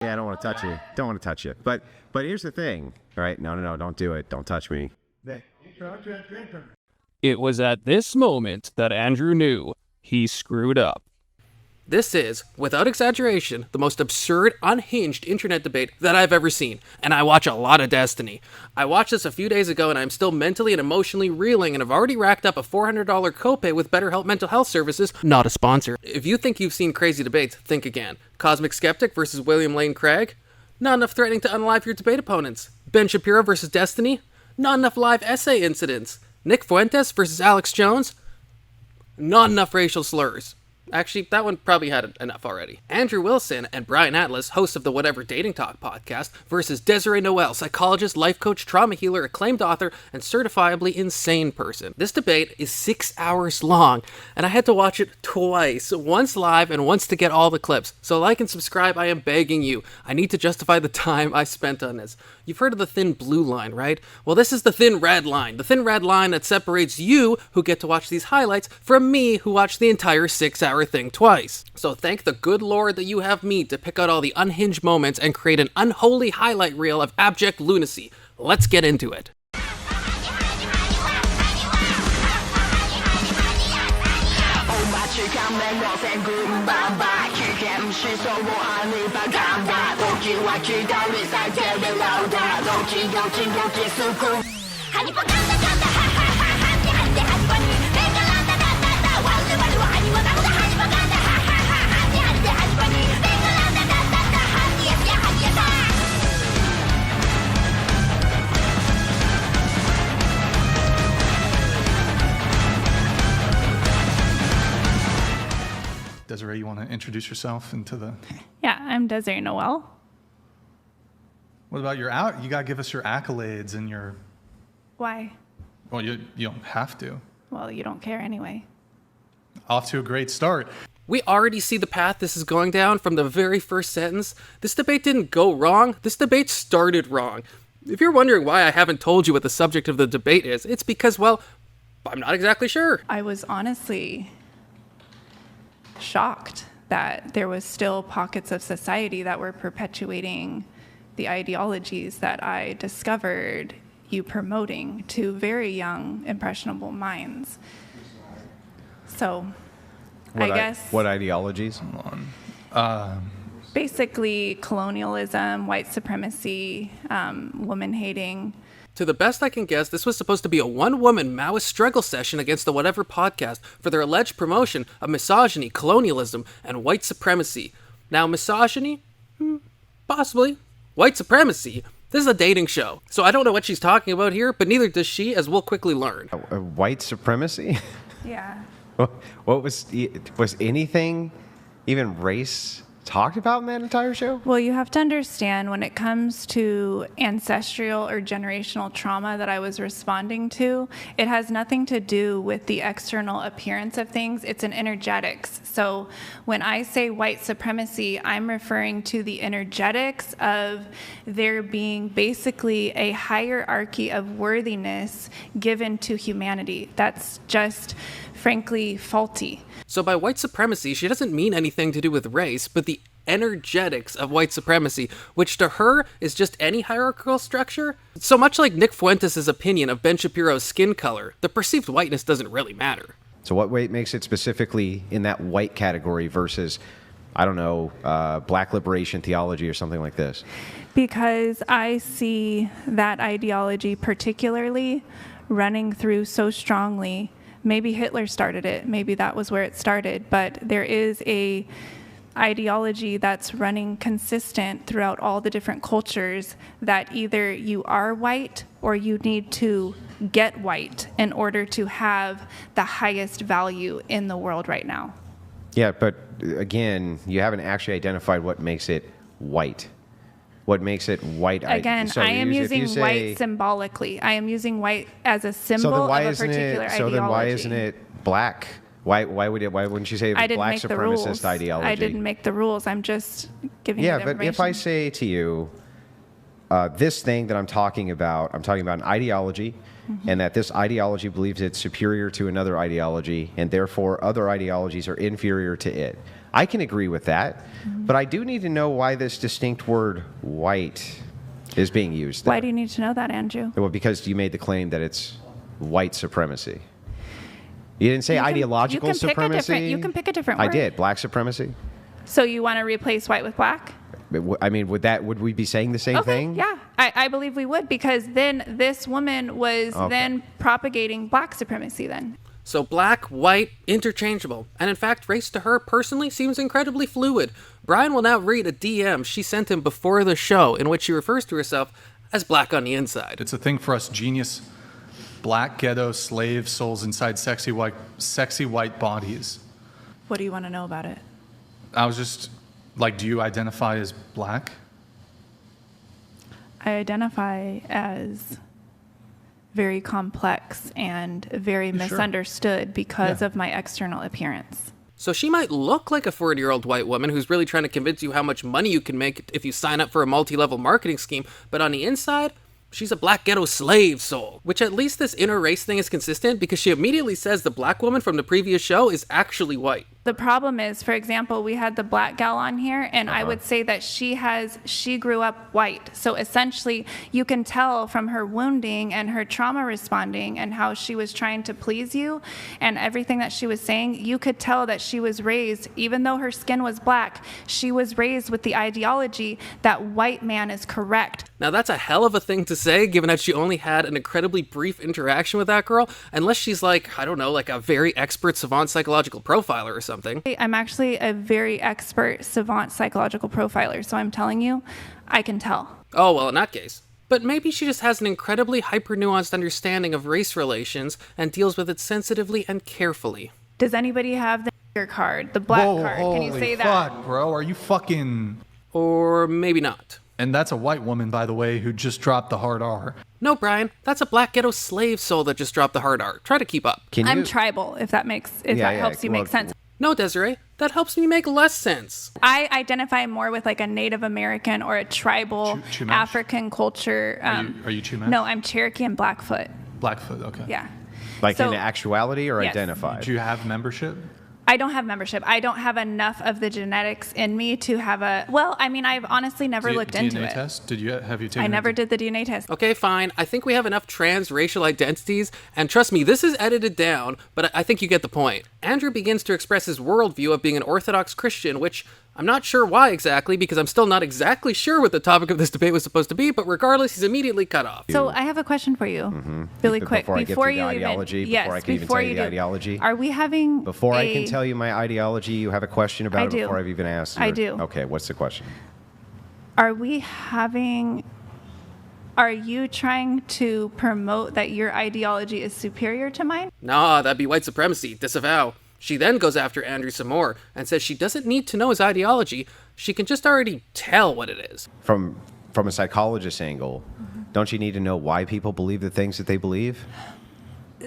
Yeah, I don't want to touch you. Don't want to touch you. But here's the thing. All right? No, don't do it. Don't touch me. It was at this moment that Andrew knew he screwed up. This is, without exaggeration, the most absurd, unhinged internet debate that I've ever seen, and I watch a lot of Destiny. I watched this a few days ago and I'm still mentally and emotionally reeling, and I've already racked up a $400 copay with BetterHelp Mental Health Services, not a sponsor. If you think you've seen crazy debates, think again. Cosmic Skeptic versus William Lane Craig? Not enough threatening to unalive your debate opponents. Ben Shapiro versus Destiny? Not enough live essay incidents. Nick Fuentes versus Alex Jones? Not enough racial slurs. Actually, that one probably had enough already. Andrew Wilson and Brian Atlas, hosts of the Whatever Dating Talk podcast, versus Desiree Noel, psychologist, life coach, trauma healer, acclaimed author, and certifiably insane person. This debate is 6 hours long, and I had to watch it twice, once live and once to get all the clips. So like and subscribe, I am begging you. I need to justify the time I spent on this. You've heard of the thin blue line, right? Well, this is the thin red line. The thin red line that separates you, who get to watch these highlights, from me, who watched the entire 6 hour thing twice. So thank the good Lord that you have me to pick out all the unhinged moments and create an unholy highlight reel of abject lunacy. Let's get into it. Desiree, you want to introduce yourself into the... Yeah, I'm Desiree Noel. What about your out? You got to give us your accolades and your... Why? Well, you don't have to. Well, you don't care anyway. Off to a great start. We already see the path this is going down from the very first sentence. This debate didn't go wrong. This debate started wrong. If you're wondering why I haven't told you what the subject of the debate is, it's because, well, I'm not exactly sure. I was honestly shocked that there was still pockets of society that were perpetuating the ideologies that I discovered you promoting to very young, impressionable minds. So, I guess... What ideologies? Basically, colonialism, white supremacy, woman hating. To the best I can guess, this was supposed to be a one-woman Maoist struggle session against the Whatever podcast for their alleged promotion of misogyny, colonialism, and white supremacy. Now, misogyny? Possibly. White supremacy? This is a dating show, so I don't know what she's talking about here, but neither does she, as we'll quickly learn. White supremacy? Yeah. What was anything, even race, talked about in that entire show? Well, you have to understand when it comes to ancestral or generational trauma that I was responding to, it has nothing to do with the external appearance of things. It's an energetics. So when I say white supremacy, I'm referring to the energetics of there being basically a hierarchy of worthiness given to humanity. That's just frankly faulty. So by white supremacy, she doesn't mean anything to do with race, but the energetics of white supremacy, which to her is just any hierarchical structure. So much like Nick Fuentes' opinion of Ben Shapiro's skin color, the perceived whiteness doesn't really matter. So what weight makes it specifically in that white category versus, I don't know, black liberation theology or something like this? Because I see that ideology particularly running through so strongly. Maybe Hitler started it. Maybe that was where it started. But there is a ideology that's running consistent throughout all the different cultures that either you are white or you need to get white in order to have the highest value in the world right now. Yeah, but again, you haven't actually identified what makes it white. What makes it white? Again, I am using white symbolically. I am using white as a symbol of a particular ideology. So then why isn't it black? Why wouldn't you say it was black supremacist ideology? I didn't make the rules. I'm just giving you the information. Yeah, but if I say to you, this thing that I'm talking about an ideology, and that this ideology believes it's superior to another ideology, and therefore other ideologies are inferior to it. I can agree with that, but I do need to know why this distinct word white is being used there. Why do you need to know that, Andrew? Well, because you made the claim that it's white supremacy. You didn't say ideological supremacy? You can pick a different word. I did. Black supremacy? So you want to replace white with black? I mean, would we be saying the same thing? Yeah, I believe we would, because then this woman was then propagating black supremacy then. So black, white, interchangeable. And in fact, race to her personally seems incredibly fluid. Brian will now read a DM she sent him before the show in which she refers to herself as black on the inside. It's a thing for us genius black ghetto slave souls inside sexy white bodies. What do you want to know about it? I was just like, do you identify as black? I identify as very complex and very misunderstood because of my external appearance. So she might look like a 40-year-old white woman who's really trying to convince you how much money you can make if you sign up for a multi-level marketing scheme, but on the inside, she's a black ghetto slave soul. Which at least this inner race thing is consistent, because she immediately says the black woman from the previous show is actually white. The problem is, for example, we had the black gal on here, and I would say that she grew up white. So essentially, you can tell from her wounding and her trauma responding and how she was trying to please you and everything that she was saying, you could tell that she was raised, even though her skin was black, she was raised with the ideology that white man is correct. Now that's a hell of a thing to say, given that she only had an incredibly brief interaction with that girl, unless she's like, I don't know, like a very expert savant psychological profiler or something. I'm actually a very expert savant psychological profiler, so I'm telling you, I can tell. Oh, well, in that case. But maybe she just has an incredibly hyper-nuanced understanding of race relations and deals with it sensitively and carefully. Does anybody have the card, the black card? Can you say that? Fuck, bro, are you fucking... Or maybe not. And that's a white woman, by the way, who just dropped the hard R. No, Brian, that's a black ghetto slave soul that just dropped the hard R. Try to keep up. I'm tribal, if that helps you make sense. No, Desiree, that helps me make less sense. I identify more with like a Native American or a tribal Chumash? African culture. Are you Chumash? No, I'm Cherokee and Blackfoot. Blackfoot, okay. Yeah. Like So- in actuality or Yes. identified? Do you have membership? I don't have membership. I don't have enough of the genetics in me to have a. Well, I mean, I've honestly never looked into DNA it. test? Have you taken I never it? did the DNA test. Okay, fine. I think we have enough transracial identities, and trust me, this is edited down, but I think you get the point. Andrew begins to express his worldview of being an Orthodox Christian, which I'm not sure why exactly, because I'm still not exactly sure what the topic of this debate was supposed to be, but regardless, he's immediately cut off. So I have a question for you, really quick. Before I get to the ideology, before I can even tell you the ideology. Are we having Before I can tell you my ideology, you have a question about it before I've even asked? I do. Okay, what's the question? Are you trying to promote that your ideology is superior to mine? Nah, that'd be white supremacy. Disavow. She then goes after Andrew some more and says she doesn't need to know his ideology. She can just already tell what it is. From a psychologist's angle, don't you need to know why people believe the things that they believe?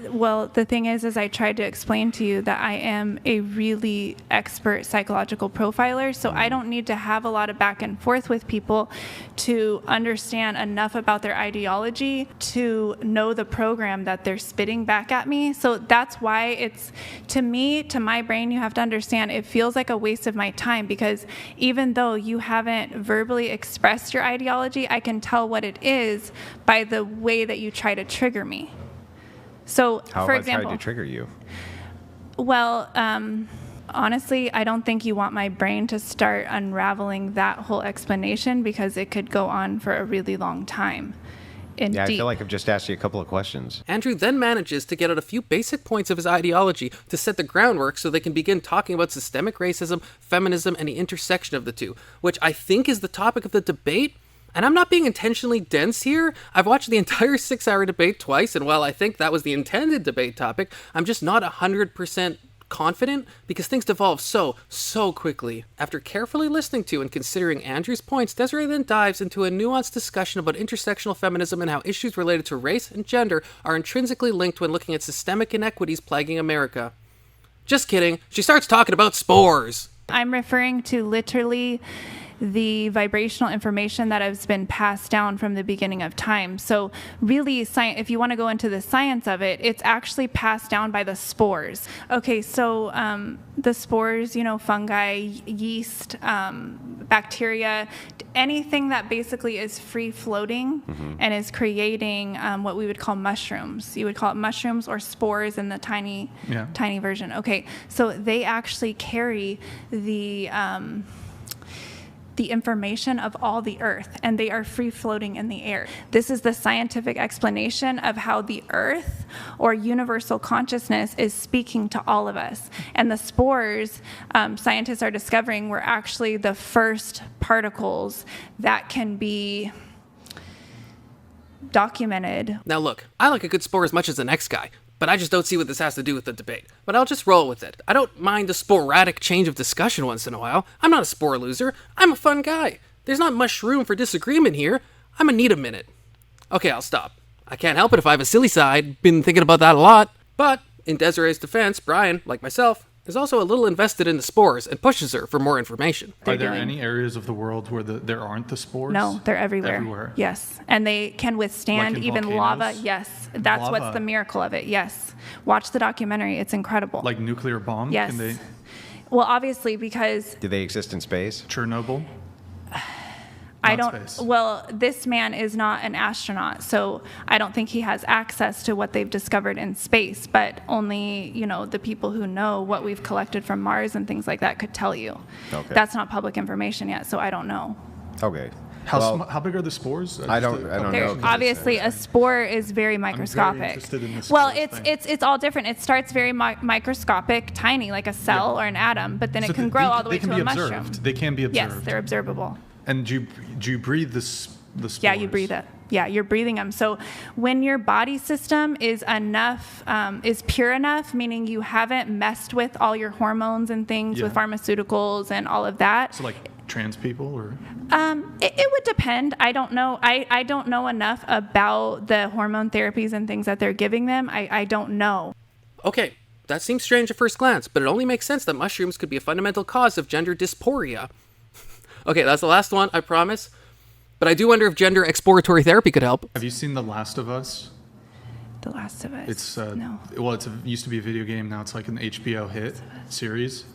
Well, the thing is I tried to explain to you that I am a really expert psychological profiler, so I don't need to have a lot of back and forth with people to understand enough about their ideology to know the program that they're spitting back at me. So that's why it's, to me, to my brain, you have to understand, it feels like a waste of my time, because even though you haven't verbally expressed your ideology, I can tell what it is by the way that you try to trigger me. So, How for have example, I tried to trigger you? Well, honestly, I don't think you want my brain to start unraveling that whole explanation, because it could go on for a really long time. I feel like I've just asked you a couple of questions. Andrew then manages to get out a few basic points of his ideology to set the groundwork so they can begin talking about systemic racism, feminism, and the intersection of the two, which I think is the topic of the debate. And I'm not being intentionally dense here. I've watched the entire 6-hour debate twice, and while I think that was the intended debate topic, I'm just not 100% confident, because things devolve so quickly. After carefully listening to and considering Andrew's points, Desiree then dives into a nuanced discussion about intersectional feminism and how issues related to race and gender are intrinsically linked when looking at systemic inequities plaguing America. Just kidding. She starts talking about spores. I'm referring to literally the vibrational information that has been passed down from the beginning of time. So really, if you want to go into the science of it, it's actually passed down by the spores. Okay, so the spores, fungi, yeast, bacteria, anything that basically is free floating and is creating what we would call mushrooms. You would call it mushrooms or spores in the tiny version. Okay, so they actually carry the information of all the earth, and they are free floating in the air. This is the scientific explanation of how the earth or universal consciousness is speaking to all of us. And the spores, scientists are discovering, were actually the first particles that can be documented. Now look, I like a good spore as much as the next guy, but I just don't see what this has to do with the debate. But I'll just roll with it. I don't mind a sporadic change of discussion once in a while. I'm not a spore loser. I'm a fun guy. There's not much room for disagreement here. I'm gonna need a minute. Okay, I'll stop. I can't help it if I have a silly side. Been thinking about that a lot. But in Desiree's defense, Brian, like myself, is also a little invested in the spores and pushes her for more information. Are there any areas of the world where there aren't the spores? No, they're everywhere. Everywhere. Yes, and they can withstand Like in even volcanoes? lava. Yes, that's Lava. what's the miracle of it. Yes, watch the documentary. It's incredible. Like nuclear bomb? Yes. Can they? Well, obviously, because Do they exist in space? Chernobyl? I Not don't. space. Well, this man is not an astronaut, so I don't think he has access to what they've discovered in space. But only the people who know what we've collected from Mars and things like that could tell you. Okay. That's not public information yet, so I don't know. Okay. How big are the spores? I don't know. Obviously, a spore is very microscopic. interested in this Well, spores it's all different. It starts very microscopic, tiny, like a cell or an atom, but then So it can they- grow all the way they can to be a mushroom. observed. They can be observed. Yes, they're observable. And do you breathe the spores? Yeah, you breathe it. Yeah, you're breathing them. So when your body system is is pure enough, meaning you haven't messed with all your hormones and things with pharmaceuticals and all of that. So like trans people or? It would depend. I don't know. I don't know enough about the hormone therapies and things that they're giving them. I don't know. Okay, that seems strange at first glance, but it only makes sense that mushrooms could be a fundamental cause of gender dysphoria. Okay, that's the last one, I promise. But I do wonder if gender exploratory therapy could help. Have you seen The Last of Us? The Last of Us. It's no. Well, used to be a video game. Now it's like an HBO hit series.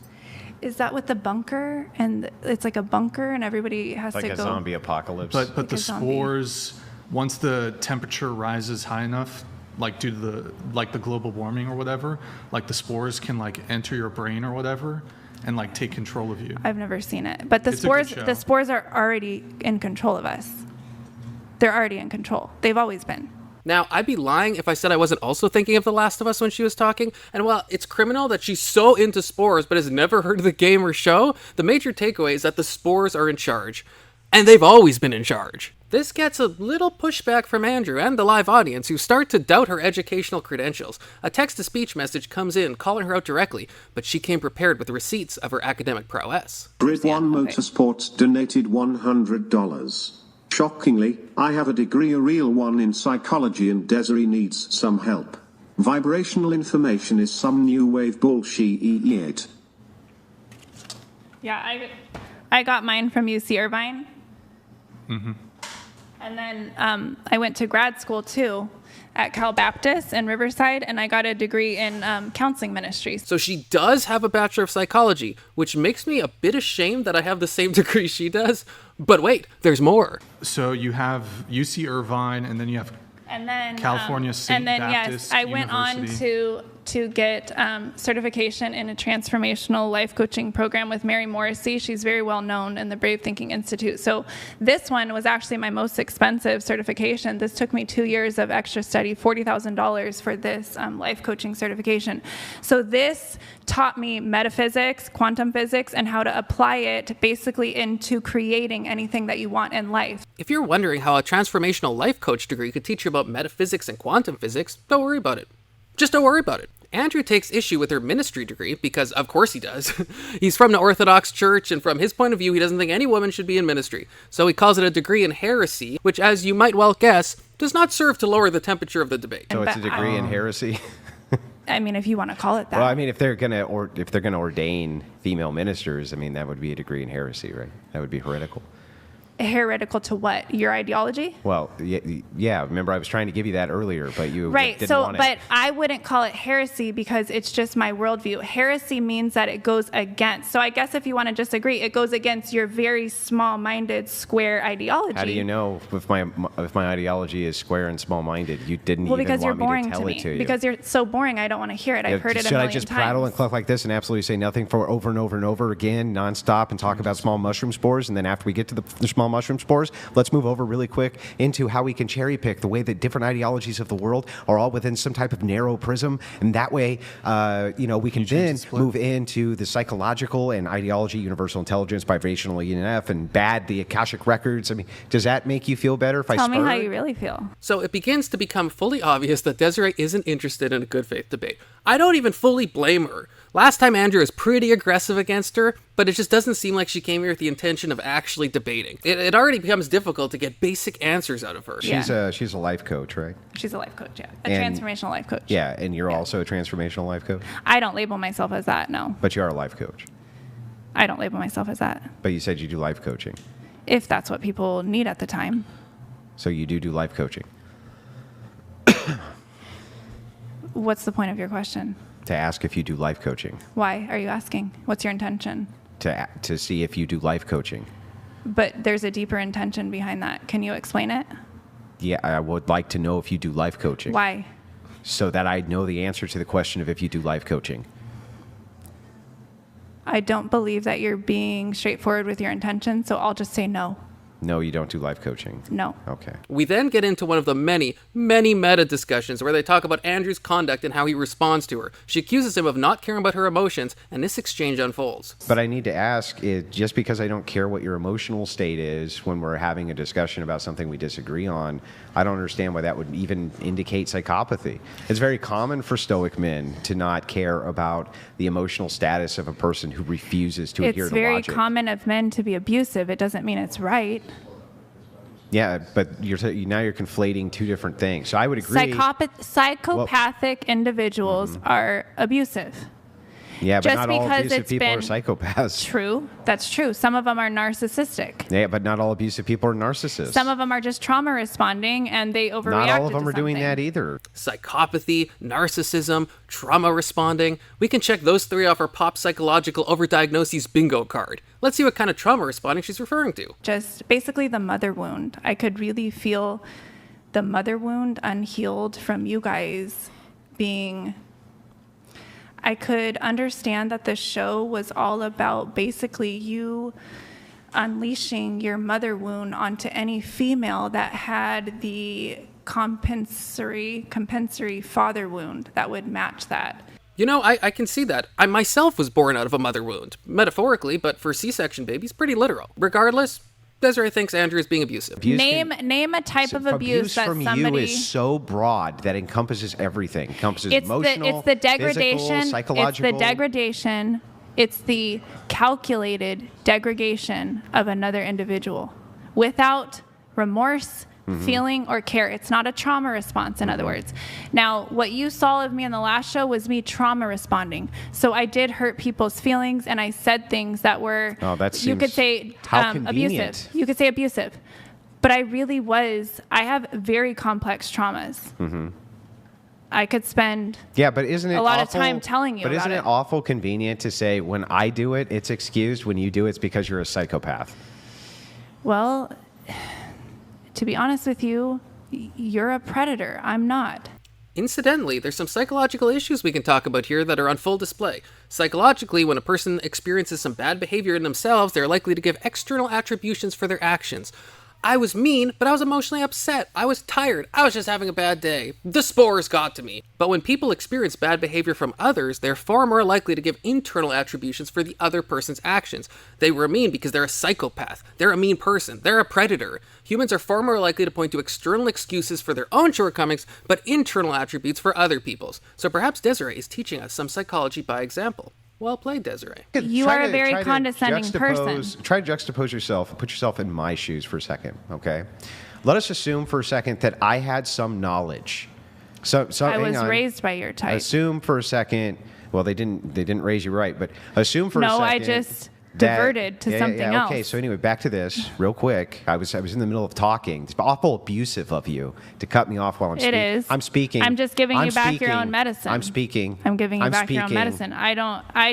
Is that with the bunker? And it's like a bunker, and everybody has Like to a go. zombie apocalypse. But Like the a zombie. spores, once the temperature rises high enough, like due to the global warming or whatever, like the spores can like enter your brain or whatever and like take control of you. I've never seen it, but the It's a good spores. show. The spores are already in control of us. They're already in control. They've always been. Now, I'd be lying if I said I wasn't also thinking of The Last of Us when she was talking. And while it's criminal that she's so into spores but has never heard of the game or show, the major takeaway is that the spores are in charge. And they've always been in charge. This gets a little pushback from Andrew and the live audience, who start to doubt her educational credentials. A text-to-speech message comes in calling her out directly, but she came prepared with receipts of her academic prowess. Grid One Motorsports donated $100. Shockingly, I have a degree, a real one, in psychology, and Desiree needs some help. Vibrational information is some new wave bullshit. Yeah, I got mine from UC Irvine. Mm-hmm. And then I went to grad school too at Cal Baptist in Riverside, and I got a degree in counseling ministry. So she does have a Bachelor of Psychology, which makes me a bit ashamed that I have the same degree she does. But wait, there's more. So you have UC Irvine, and then you have And then California State and then Baptist yes, I went on University. to get certification in a transformational life coaching program with Mary Morrissey. She's very well known in the Brave Thinking Institute. So this one was actually my most expensive certification. This took me 2 years of extra study, $40,000 for this life coaching certification. So this taught me metaphysics, quantum physics, and how to apply it basically into creating anything that you want in life. If you're wondering how a transformational life coach degree could teach you about metaphysics and quantum physics, don't worry about it. Just don't worry about it. Andrew takes issue with her ministry degree because, of course he does. He's from the Orthodox Church, and from his point of view, he doesn't think any woman should be in ministry. So he calls it a degree in heresy, which, as you might well guess, does not serve to lower the temperature of the debate. So it's a degree in heresy. I mean, if you want to call it that. Well, I mean, if they're gonna ordain female ministers, I mean, that would be a degree in heresy, right? That would be heretical. Heretical to what? Your ideology? Well, yeah. Remember, I was trying to give you that earlier, but you Right. didn't So, want it. but I wouldn't call it heresy because it's just my worldview. Heresy means that it goes against. So I guess if you want to disagree, it goes against your very small-minded, square ideology. How do you know if my ideology is square and small-minded? You didn't Well, even because you're want me boring to to tell me. it to you. Because you're so boring, I don't want to hear it. I've heard it a Should million I just times. prattle and cluck like this and absolutely say nothing for over and over and over again, nonstop, and talk about small mushroom spores? And then after we get to the small mushroom spores, let's move over really quick into how we can cherry pick the way that different ideologies of the world are all within some type of narrow prism, and that way, we can then move into the psychological and ideology, universal intelligence, vibrational ENF, and the Akashic records. I mean, does that make you feel better if I Tell me how spur it? you really feel. So it begins to become fully obvious that Desiree isn't interested in a good faith debate. I don't even fully blame her. Last time Andrew was pretty aggressive against her, but it just doesn't seem like she came here with the intention of actually debating. It already becomes difficult to get basic answers out of her. She's a life coach, right? She's a life coach, yeah. A And- transformational life coach. Yeah, and you're also a transformational life coach, I don't label myself as that, no. but you are a life coach. I don't label myself as that. But you said you do life coaching, If that's what people need at the time. so you do life coaching What's the point of your question? to ask if you do life coaching, Why are you asking? What's your intention? to see if you do life coaching. But there's a deeper intention behind that. Can you explain it? Yeah, I would like to know if you do life coaching. Why? So that I know the answer to the question of if you do life coaching. I don't believe that you're being straightforward with your intention, so I'll just say no. No, you don't do life coaching. No. Okay. We then get into one of the many, many meta discussions where they talk about Andrew's conduct and how he responds to her. She accuses him of not caring about her emotions, and this exchange unfolds. But I need to ask, just because I don't care what your emotional state is when we're having a discussion about something we disagree on, I don't understand why that would even indicate psychopathy. It's very common for Stoic men to not care about the emotional status of a person who refuses to adhere It's to very logic. common of men to be abusive. It doesn't mean it's right. Yeah, but now you're conflating two different things. So I would agree. Psychopathic individuals are abusive. Yeah, but just not all because abusive it's people are been psychopaths. True. That's true. Some of them are narcissistic. Yeah, but not all abusive people are narcissists. Some of them are just trauma responding and they overreact. Not all of them are doing that either. Psychopathy, narcissism, trauma responding. We can check those three off our pop psychological overdiagnoses bingo card. Let's see what kind of trauma responding she's referring to. Just basically the mother wound. I could really feel the mother wound unhealed from you guys being... I could understand that the show was all about basically you unleashing your mother wound onto any female that had the compensatory father wound that would match that. You know, I can see that. I myself was born out of a mother wound. Metaphorically, but for C-section babies, pretty literal. Regardless, Desiree thinks Andrew is being abusive. Name a type of abuse that from somebody... you is so broad that encompasses everything. Encompasses emotional, it's the degradation, physical, psychological. It's the degradation. It's the calculated degradation of another individual without remorse, feeling, or care. It's not a trauma response, in other words. Now, what you saw of me in the last show was me trauma responding. So I did hurt people's feelings, and I said things that were, you could say, abusive. You could say abusive. But I really was, I have very complex traumas. I could spend but isn't it a lot of awful- time telling you But about isn't it it. awful convenient to say, when I do it, it's excused. When you do it, it's because you're a psychopath. Well, to be honest with you, you're a predator. I'm not. Incidentally, there's some psychological issues we can talk about here that are on full display. Psychologically, when a person experiences some bad behavior in themselves, they're likely to give external attributions for their actions. I was mean, but I was emotionally upset. I was tired. I was just having a bad day. The spores got to me. But when people experience bad behavior from others, they're far more likely to give internal attributions for the other person's actions. They were mean because they're a psychopath. They're a mean person. They're a predator. Humans are far more likely to point to external excuses for their own shortcomings, but internal attributes for other people's. So perhaps Desiree is teaching us some psychology by example. Well played, Desiree. You are a very condescending person. Try to juxtapose yourself, put yourself in my shoes for a second, okay? Let us assume for a second that I had some knowledge So I hang was on. raised by your type. Assume for a second. Well, they didn't raise you right, but assume for a second. No, I just diverted to something else. Okay, so anyway, back to this real quick. I was in the middle of talking. It's awful abusive of you to cut me off while I'm speaking. It is. I'm speaking. I'm just giving you back your own medicine. I'm speaking. I'm giving you back your own medicine. I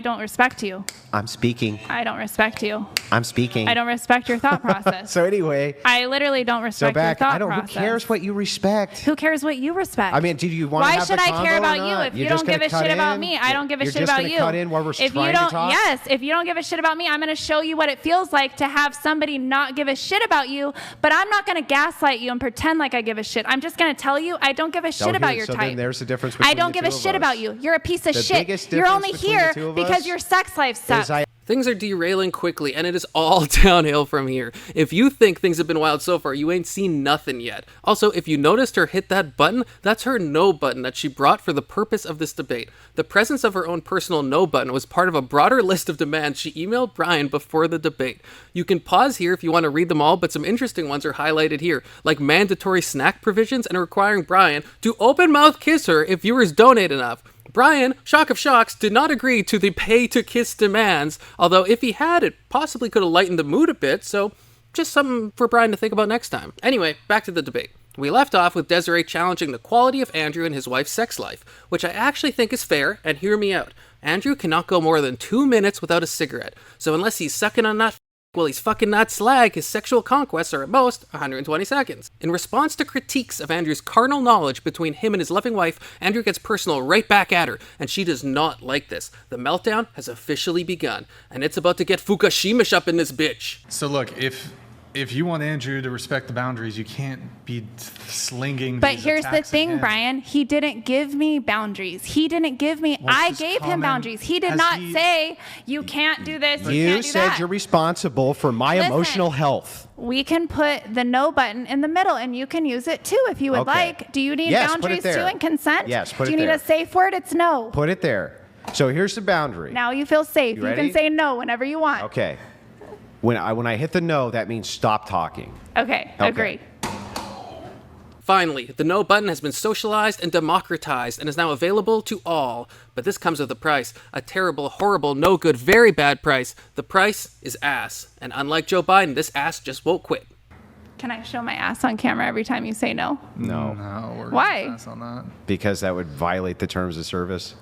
don't respect you. I'm speaking. I don't respect you. I'm speaking. I don't respect your thought process. So anyway. I literally don't respect your thought process. Who cares what you respect? Who cares what you respect? I mean, do you want to have the Why should I care convo about or you not? if You're you just don't give a gonna shit cut about in? me? I don't give a You're shit just about gonna you. cut in while we're If you trying to don't, talk? yes, if you don't give a shit about me, I'm going to show you what it feels like to have somebody not give a shit about you. But I'm not going to gaslight you and pretend like I give a shit. I'm just going to tell you I don't give a shit about your so type. then there's the difference between I don't the give a two of shit us. about you. You're a piece of The shit. biggest You're difference only between the here two of because us your sex life sucks. Things are derailing quickly, and it is all downhill from here. If you think things have been wild so far, you ain't seen nothing yet. Also, if you noticed her hit that button, that's her no button that she brought for the purpose of this debate. The presence of her own personal no button was part of a broader list of demands she emailed Brian before the debate. You can pause here if you want to read them all, but some interesting ones are highlighted here, like mandatory snack provisions and requiring Brian to open mouth kiss her if viewers donate enough. Brian, shock of shocks, did not agree to the pay-to-kiss demands, although if he had, it possibly could have lightened the mood a bit, so just something for Brian to think about next time. Anyway, back to the debate. We left off with Desiree challenging the quality of Andrew and his wife's sex life, which I actually think is fair, and hear me out. Andrew cannot go more than 2 minutes without a cigarette, so unless he's sucking on that while he's fucking not slag, his sexual conquests are at most 120 seconds. In response to critiques of Andrew's carnal knowledge between him and his loving wife, Andrew gets personal right back at her, and she does not like this. The meltdown has officially begun, and it's about to get Fukushima-ish up in this bitch. So look, if you want Andrew to respect the boundaries, you can't be slinging. But these here's the attacks at thing, him. Brian. He didn't give me boundaries. He didn't give me. I just gave him comment. boundaries. He did Has not he- say you can't do this. You You can't do said that. you're responsible for my Listen. emotional health. We can put the no button in the middle, and you can use it too if you would Okay. like. Do you need Yes, put it boundaries there. too and consent? Yes, put Do it you need there. a safe word? It's no. Put it there. So here's the boundary. Now you feel safe. You You ready? can say no whenever you want. Okay. When I hit the no, that means stop talking. Okay. Okay. Agreed. Finally, the no button has been socialized and democratized and is now available to all. But this comes with a price. A terrible, horrible, no good, very bad price. The price is ass. And unlike Joe Biden, this ass just won't quit. Can I show my ass on camera every time you say no? No. No, we're Why? gonna pass on that. Because that would violate the terms of service.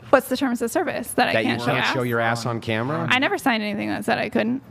What's the terms of service that I That you can't show can't ass? show your ass on camera? I never signed anything that said I couldn't.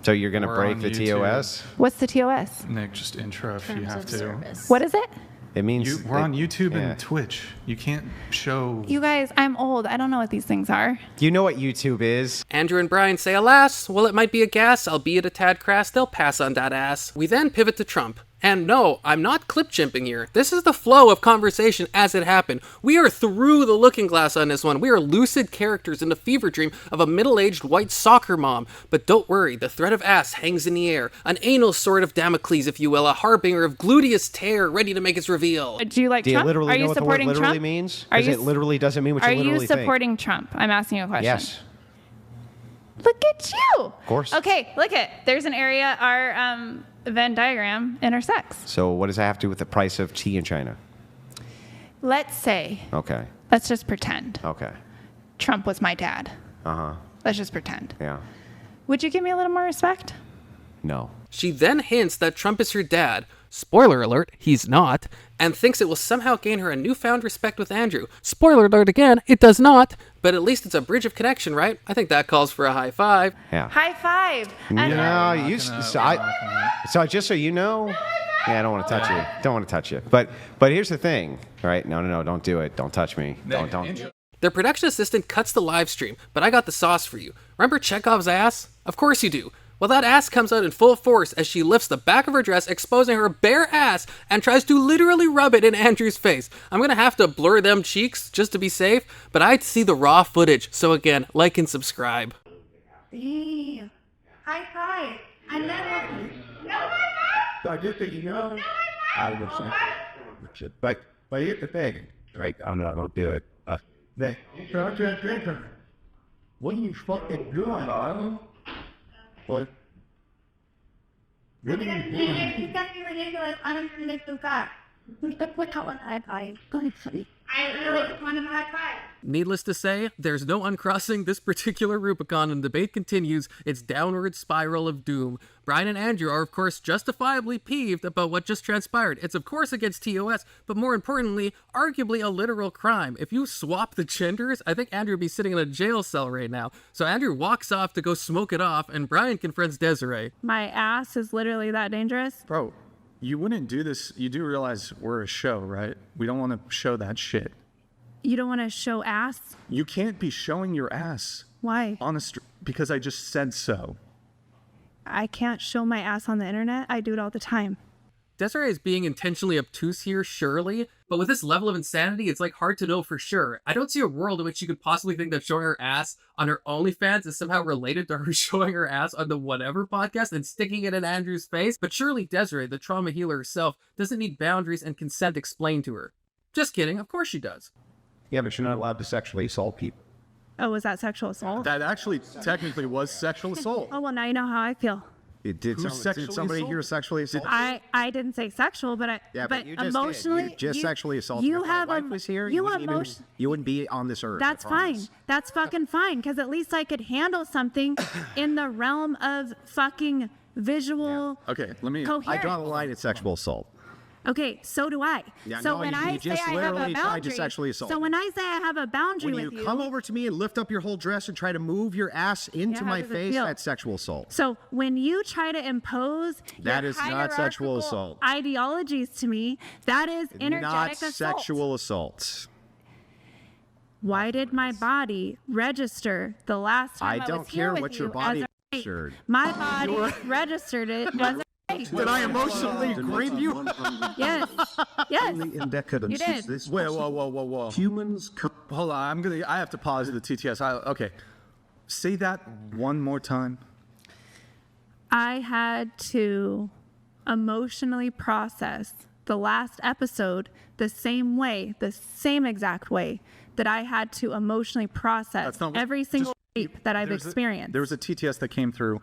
So you're going to We're break on the YouTube. TOS? What's the TOS? Nick, just intro if you have to. What is it? It means... We're on YouTube yeah. and Twitch. You can't show. You guys, I'm old. I don't know what these things are. You know what YouTube is. Andrew and Brian say, alas, well, it might be a gas, albeit a tad crass, they'll pass on that ass. We then pivot to Trump. And no, I'm not clip chimping here. This is the flow of conversation as it happened. We are through the looking glass on this one. We are lucid characters in the fever dream of a middle-aged white soccer mom. But don't worry, the threat of ass hangs in the air. An anal sword of Damocles, if you will, a harbinger of gluteus tear ready to make its reveal. Do you like Do you Trump? literally Are know you what the word supporting literally Trump? means? Are Because you, it literally doesn't mean what are you literally you think. supporting Trump? I'm asking you a question. Yes. Look at you. Of course. Okay, look at. There's an area our Venn diagram intersects. So what does that have to do with the price of tea in China? Let's say, Okay. let's just pretend Okay. Trump was my dad. Uh-huh. Let's just pretend. Yeah. Would you give me a little more respect? No. She then hints that Trump is her dad. Spoiler alert, he's not. And thinks it will somehow gain her a newfound respect with Andrew. Spoiler alert again, it does not. But at least it's a bridge of connection, right? I think that calls for a high five. Yeah. High five. No, so just so you know, yeah, I don't want to touch you. Don't want to touch you. But here's the thing, all right? No, don't do it. Don't touch me. Don't. Their production assistant cuts the live stream, but I got the sauce for you. Remember Chekhov's ass? Of course you do. Well, that ass comes out in full force as she lifts the back of her dress, exposing her bare ass, and tries to literally rub it in Andrew's face. I'm gonna have to blur them cheeks just to be safe, but I'd see the raw footage, so again, like and subscribe. High five. I never. I just think, I was but here's the thing, right? I'm not gonna do it. What are you fucking doing, man? What? What are you doing? It's ridiculous, unpredictable fact. Needless to say, there's no uncrossing this particular Rubicon, and the debate continues its downward spiral of doom. Brian and Andrew are, of course, justifiably peeved about what just transpired. It's, of course, against TOS, but more importantly, arguably a literal crime. If you swap the genders, I think Andrew would be sitting in a jail cell right now. So Andrew walks off to go smoke it off, and Brian confronts Desiree. My ass is literally that dangerous? Bro, you wouldn't do this. You do realize we're a show, right? We don't want to show that shit. You don't want to show ass? You can't be showing your ass. Why? Because I just said so. I can't show my ass on the internet. I do it all the time. Desiree is being intentionally obtuse here, surely, but with this level of insanity, it's like hard to know for sure. I don't see a world in which you could possibly think that showing her ass on her OnlyFans is somehow related to her showing her ass on the Whatever podcast and sticking it in Andrew's face, but surely Desiree, the trauma healer herself, doesn't need boundaries and consent explained to her. Just kidding, of course she does. Yeah, but you're not allowed to sexually assault people. Oh, was that sexual assault? That actually technically was sexual assault. Oh, well, now you know how I feel. Did somebody hear sexually assault? I didn't say sexual, but but you just emotionally, did. You just sexually assaulted. You If have my wife was here, you wouldn't be on this earth. That's I fine. promise. That's fucking fine, because at least I could handle something in the realm of fucking visual. Okay, let me. Coherence. I draw the line at sexual assault. Okay, so do I. Yeah, so no, when you I say just I have a literally tried to boundary, sexually assault so me. when I say I have a boundary When with you come over to me and lift up your whole dress and try to move your ass into Yeah, how my does it face, feel? that's sexual assault. So when you try to impose That your is not sexual hierarchical assault. ideologies to me, that is energetic Not assault. sexual assault. Why did my body register the last time I I don't was here care with what your you body as a rape? registered. My body registered it as a rape. Did I emotionally rape you? Yes. Yes. In decadence You did. is this Wait, whoa. humans Hold on, I have to pause the TTS. Okay. Say that one more time. I had to emotionally process the last episode the same way, the same exact way that I had to emotionally process That's not what- every single rape that I've There's experienced. There was a TTS that came through.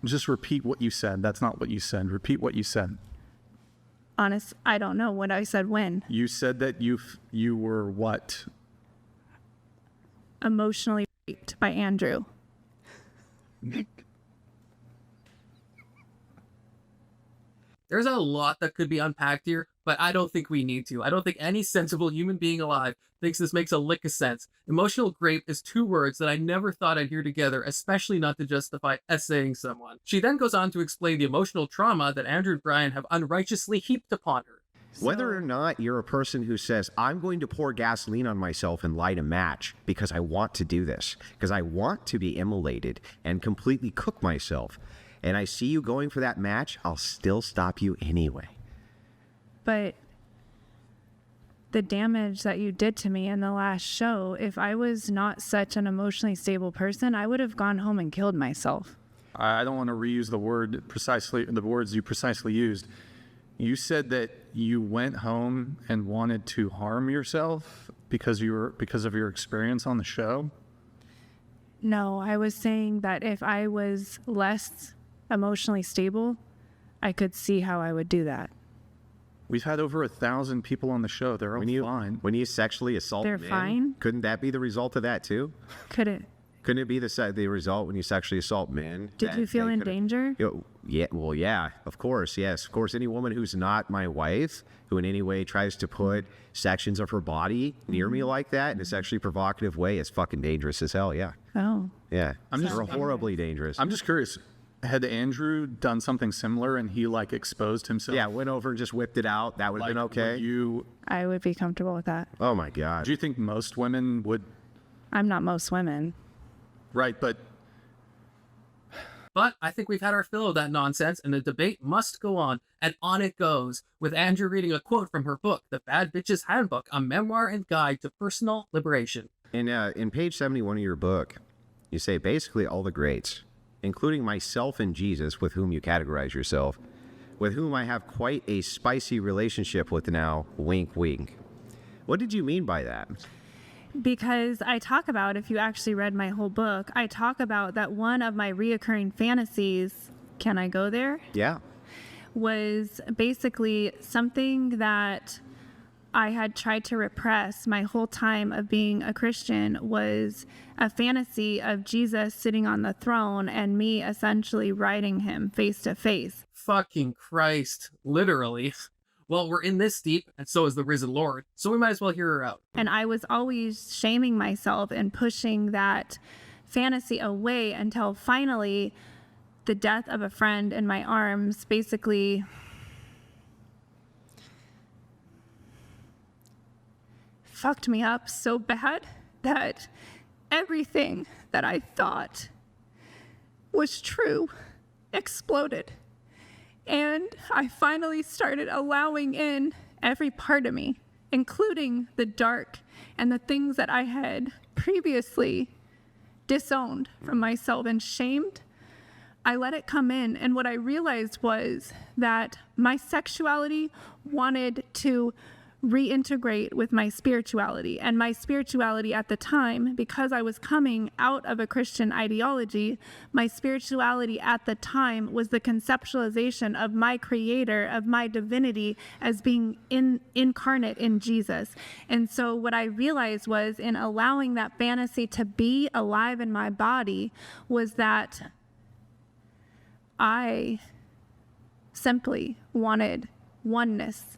Just repeat what you said. That's not what you said. Repeat what you said. Honest, I don't know what I said when. You said that you were what? Emotionally raped by Andrew. There's a lot that could be unpacked here, but I don't think we need to. I don't think any sensible human being alive thinks this makes a lick of sense. Emotional grape is two words that I never thought I'd hear together, especially not to justify essaying someone. She then goes on to explain the emotional trauma that Andrew and Brian have unrighteously heaped upon her. Whether or not you're a person who says, I'm going to pour gasoline on myself and light a match because I want to do this, because I want to be immolated and completely cook myself, and I see you going for that match, I'll still stop you anyway. But the damage that you did to me in the last show, if I was not such an emotionally stable person, I would have gone home and killed myself. I don't want to reuse the words you precisely used. You said that you went home and wanted to harm yourself because of your experience on the show. No, I was saying that if I was less emotionally stable, I could see how I would do that. We've had over 1,000 people on the show. They're all fine. When you sexually assault They're men, fine? couldn't that be the result of that too? Could it? Couldn't it be the result when you sexually assault men? Did that you feel they in could've- danger? Yeah, well, yeah, of course, yes. Of course, any woman who's not my wife, who in any way tries to put sections of her body near me like that in a sexually provocative way is fucking dangerous as hell, yeah. Oh. Yeah, they're horribly dangerous. I'm just curious. Had Andrew done something similar and he exposed himself? Yeah, went over and just whipped it out. That would have been okay. I would be comfortable with that. Oh my God. Do you think most women would? I'm not most women. Right, but I think we've had our fill of that nonsense, and the debate must go on, and on it goes, with Andrew reading a quote from her book, The Bad Bitch's Handbook, a memoir and guide to personal liberation. In page 71 of your book, you say basically all the greats, including myself and Jesus, with whom you categorize yourself, with whom I have quite a spicy relationship with now, wink, wink. What did you mean by that? Because I talk about, if you actually read my whole book, I talk about that one of my reoccurring fantasies, can I go there? Yeah. was basically something that I had tried to repress my whole time of being a Christian, was a fantasy of Jesus sitting on the throne and me essentially riding him face to face. Fucking Christ, literally. Well, we're in this deep, and so is the risen Lord, so we might as well hear her out. And I was always shaming myself and pushing that fantasy away until finally the death of a friend in my arms basically fucked me up so bad that everything that I thought was true exploded. And I finally started allowing in every part of me, including the dark and the things that I had previously disowned from myself and shamed. I let it come in, and what I realized was that my sexuality wanted to reintegrate with my spirituality. And my spirituality at the time, because I was coming out of a Christian ideology, my spirituality at the time was the conceptualization of my creator, of my divinity as being incarnate in Jesus. And so what I realized was, in allowing that fantasy to be alive in my body, was that I simply wanted oneness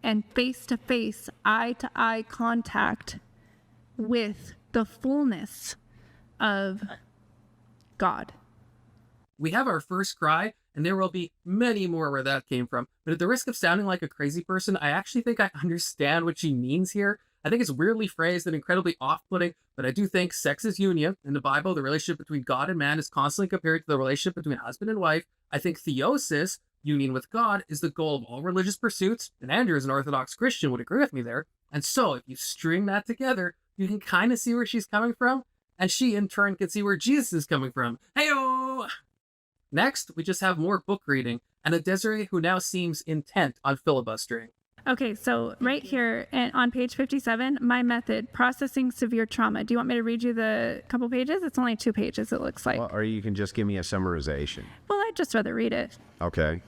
and face-to-face, eye-to-eye contact with the fullness of God. We have our first cry, and there will be many more where that came from. But at the risk of sounding like a crazy person, I actually think I understand what she means here. I think it's weirdly phrased and incredibly off-putting, but I do think sex is union. In the Bible, the relationship between God and man is constantly compared to the relationship between husband and wife. I think theosis, union with God, is the goal of all religious pursuits, and Andrew, as an Orthodox Christian, would agree with me there. And so, if you string that together, you can kind of see where she's coming from, and she, in turn, can see where Jesus is coming from. Heyo! Next, we just have more book reading, and a Desiree who now seems intent on filibustering. Okay, so right here on page 57, my method, processing severe trauma. Do you want me to read you the couple pages? It's only 2 pages, it looks like. Well, or you can just give me a summarization. Well, I'd just rather read it. Okay.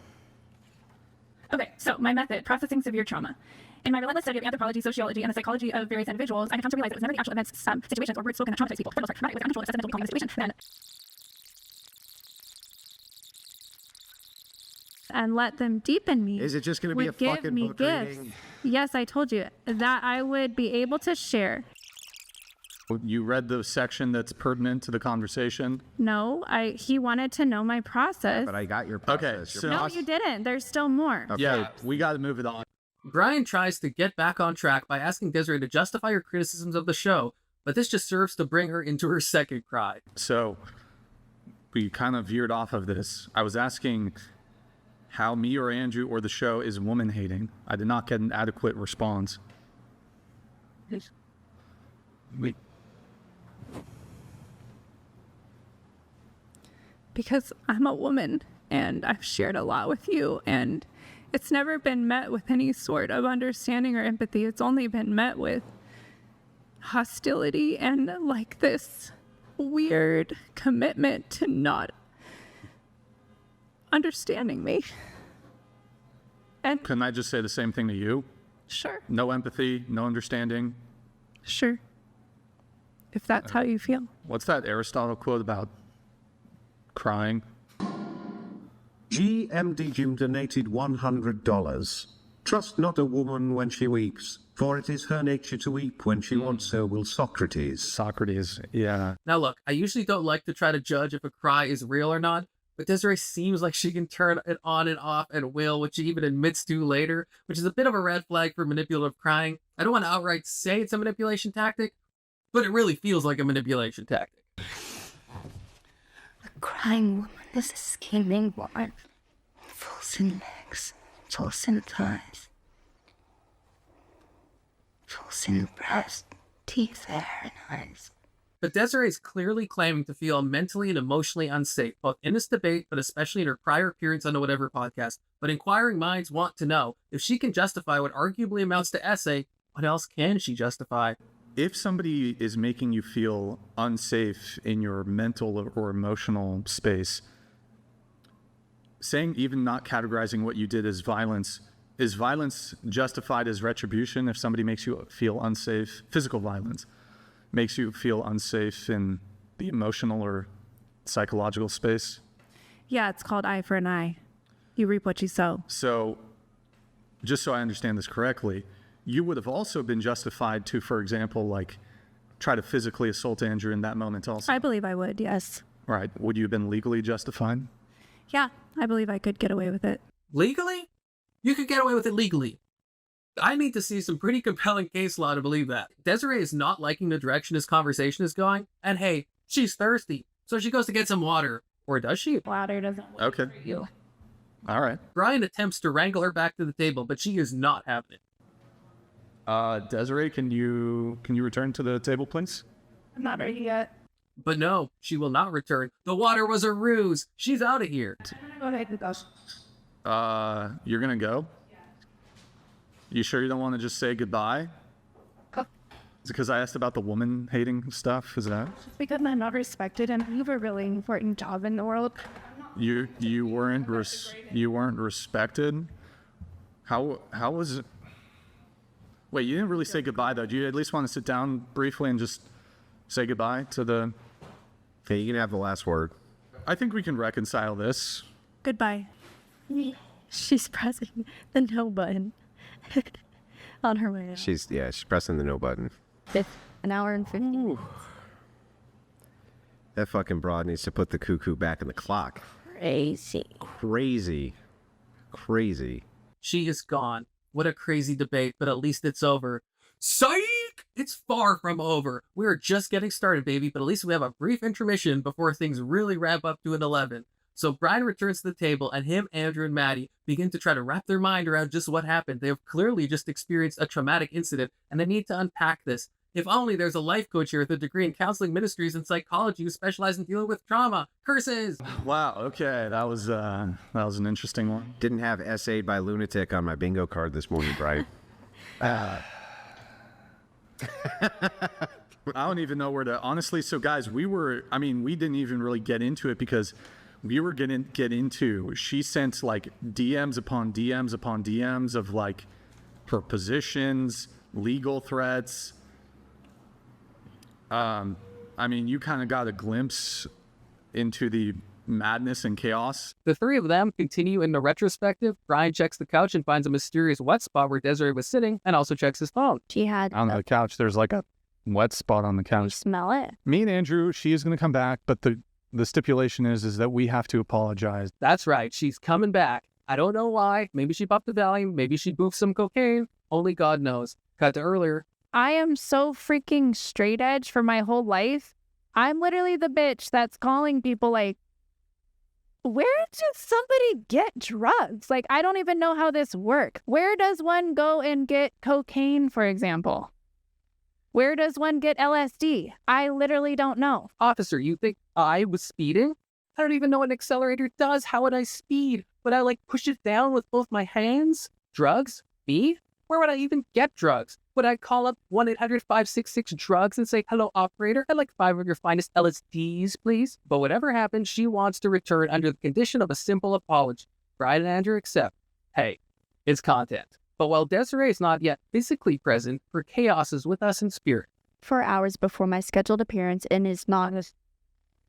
Okay, so my method, processing severe trauma. In my relentless study of anthropology, sociology, and the psychology of various individuals, I have come to realize it was never the actual events, situations, or words spoken that traumatized people. Traumatic was uncontrollable, assessed mental becoming a situation. And let them deepen me. Is it just going to be a fucking book reading? Yes, I told you that I would be able to share. You read the section that's pertinent to the conversation? No, he wanted to know my process. But I got your process. Okay, No, you didn't. There's still more. Okay. Yeah, we got to move it on. Brian tries to get back on track by asking Desiree to justify her criticisms of the show, but this just serves to bring her into her second cry. So, we kind of veered off of this. I was asking how me or Andrew or the show is woman-hating. I did not get an adequate response. Because I'm a woman and I've shared a lot with you, and it's never been met with any sort of understanding or empathy. It's only been met with hostility and like this weird commitment to not understanding me. And Can I just say the same thing to you? sure, No empathy, no understanding. sure. If that's how you feel. What's that Aristotle quote about crying? GMD Jim donated $100. Trust not a woman when she weeps, for it is her nature to weep when she wants, so will Socrates. Socrates, yeah. Now look, I usually don't like to try to judge if a cry is real or not, but Desiree seems like she can turn it on and off at will, which she even admits to later, which is a bit of a red flag for manipulative crying. I don't want to outright say it's a manipulation tactic, but it really feels like a manipulation tactic. A crying woman is a scheming woman. False in legs, false in thighs, false in breast, teeth, hair, and eyes. But Desiree is clearly claiming to feel mentally and emotionally unsafe, both in this debate, but especially in her prior appearance on the Whatever podcast. But inquiring minds want to know, if she can justify what arguably amounts to essay, what else can she justify? If somebody is making you feel unsafe in your mental or emotional space, saying even not categorizing what you did as violence, is violence justified as retribution if somebody makes you feel unsafe? Physical violence makes you feel unsafe in the emotional or psychological space? Yeah, it's called eye for an eye. You reap what you sow. So, just so I understand this correctly, you would have also been justified to, for example, like try to physically assault Andrew in that moment also? I believe I would, yes. Right. Would you have been legally justified? Yeah, I believe I could get away with it. Legally? You could get away with it legally. I need to see some pretty compelling case law to believe that. Desiree is not liking the direction this conversation is going, and hey, she's thirsty, so she goes to get some water. Or does she? Water doesn't work Okay. for you. All right. Brian attempts to wrangle her back to the table, but she is not having it. Desiree, can you return to the table, please? I'm not ready yet. But no, she will not return. The water was a ruse. She's out of here. Go ahead and go. You're gonna go? You sure you don't want to just say goodbye? Is it because I asked about the woman hating stuff? Is that Because I'm not respected and you have a really important job in the world. you weren't respected? How was it? Wait, you didn't really say goodbye though. Do you at least want to sit down briefly and just say goodbye to the? Okay, you can have the last word. I think we can reconcile this. Goodbye. She's pressing the no button on her way out. She's pressing the no button. An hour and 50 minutes. That fucking broad needs to put the cuckoo back in the clock. Crazy. Crazy. She is gone. What a crazy debate, but at least it's over. Psych! It's far from over. We're just getting started, baby, but at least we have a brief intermission before things really ramp up to an 11. So Brian returns to the table, and him, Andrew, and Maddie begin to try to wrap their mind around just what happened. They have clearly just experienced a traumatic incident, and they need to unpack this. If only there's a life coach here with a degree in counseling ministries and psychology who specializes in dealing with trauma. Curses! Wow. Okay, that was an interesting one. Didn't have essayed by lunatic on my bingo card this morning, Brian. I don't even know where to honestly. So guys, we didn't even really get into it because we were gonna get into. She sent like DMs upon DMs upon DMs of like her positions, legal threats. You kind of got a glimpse into the madness and chaos. The three of them continue in the retrospective. Brian checks the couch and finds a mysterious wet spot where Desiree was sitting and also checks his phone. She had On the couch, there's like a wet spot on the couch. smell it. Me and Andrew, she is going to come back, but the stipulation is that we have to apologize. That's right, she's coming back. I don't know why. Maybe she popped the Valium. Maybe she boofed some cocaine. Only God knows. Cut to earlier. I am so freaking straight edge for my whole life. I'm literally the bitch that's calling people like, where does somebody get drugs? Like, I don't even know how this works. Where does one go and get cocaine, for example? Where does one get LSD? I literally don't know. Officer, you think I was speeding? I don't even know what an accelerator does. How would I speed? Would I push it down with both my hands? Drugs? Me? Where would I even get drugs? Would I call up 1-800-566-DRUGS and say, hello, operator, I'd like 5 of your finest LSDs, please? But whatever happens, she wants to return under the condition of a simple apology. Brian and Andrew accept. Hey, it's content. But while Desiree is not yet physically present, her chaos is with us in spirit. 4 hours before my scheduled appearance and is not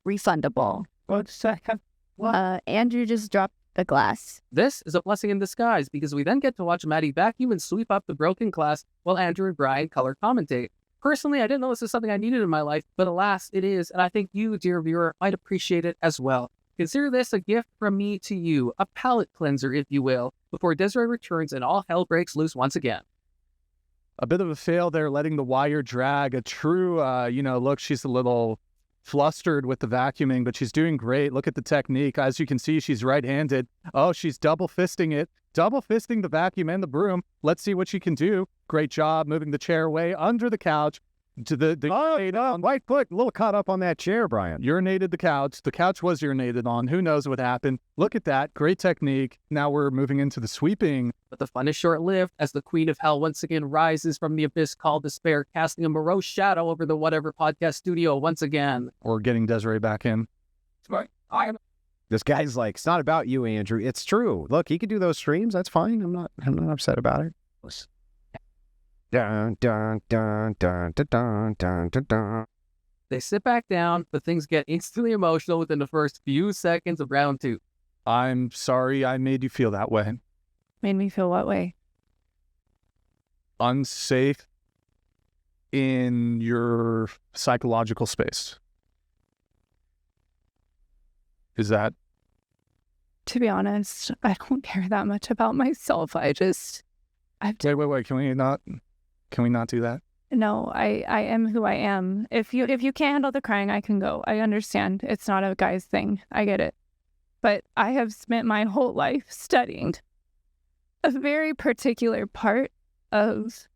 refundable. Andrew just dropped a glass. This is a blessing in disguise because we then get to watch Maddie vacuum and sweep up the broken glass while Andrew and Brian color commentate. Personally, I didn't know this was something I needed in my life, but alas, it is, and I think you, dear viewer, might appreciate it as well. Consider this a gift from me to you, a palate cleanser, if you will, before Desiree returns and all hell breaks loose once again. A bit of a fail there, letting the wire drag. A true, look, she's a little flustered with the vacuuming, but she's doing great. Look at the technique. As you can see, she's right-handed. Oh, she's double fisting it. Double fisting the vacuum and the broom. Let's see what she can do. Great job moving the chair away under the couch to the White foot, a little caught up on that chair, Brian. urinated the couch. The couch was urinated on. Who knows what happened? Look at that. Great technique. Now we're moving into the sweeping. But the fun is short-lived as the Queen of Hell once again rises from the abyss called despair, casting a morose shadow over the Whatever podcast studio once again. Or getting Desiree back in. This guy's like, it's not about you, Andrew. It's true. Look, he could do those streams. That's fine. I'm not upset about it. Dun, dun, dun, dun, dun, dun, dun, dun, dun. They sit back down, but things get instantly emotional within the first few seconds of round 2. I'm sorry I made you feel that way. Made me feel what way? Unsafe in your psychological space. Is that? To be honest, I don't care that much about myself. Wait. Can we not do that? No, I am who I am. If you can't handle the crying, I can go. I understand. It's not a guy's thing. I get it. But I have spent my whole life studying a very particular part of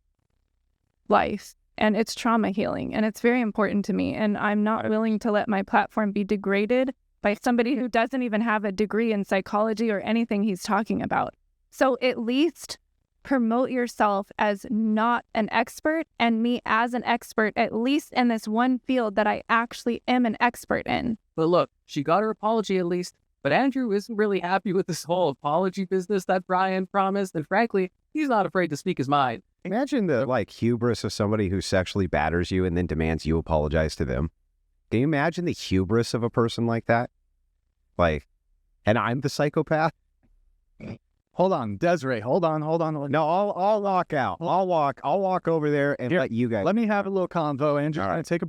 life, and it's trauma healing, and it's very important to me, and I'm not willing to let my platform be degraded by somebody who doesn't even have a degree in psychology or anything he's talking about. So at least promote yourself as not an expert and me as an expert, at least in this one field that I actually am an expert in. But look, she got her apology at least. But Andrew isn't really happy with this whole apology business that Brian promised, and frankly, he's not afraid to speak his mind. Imagine the hubris of somebody who sexually batters you and then demands you apologize to them. Can you imagine the hubris of a person like that? And I'm the psychopath? Hold on, Desiree. Hold on. No, I'll walk out. I'll walk over there and let you guys. Let me have a little convo. Andrew's going to take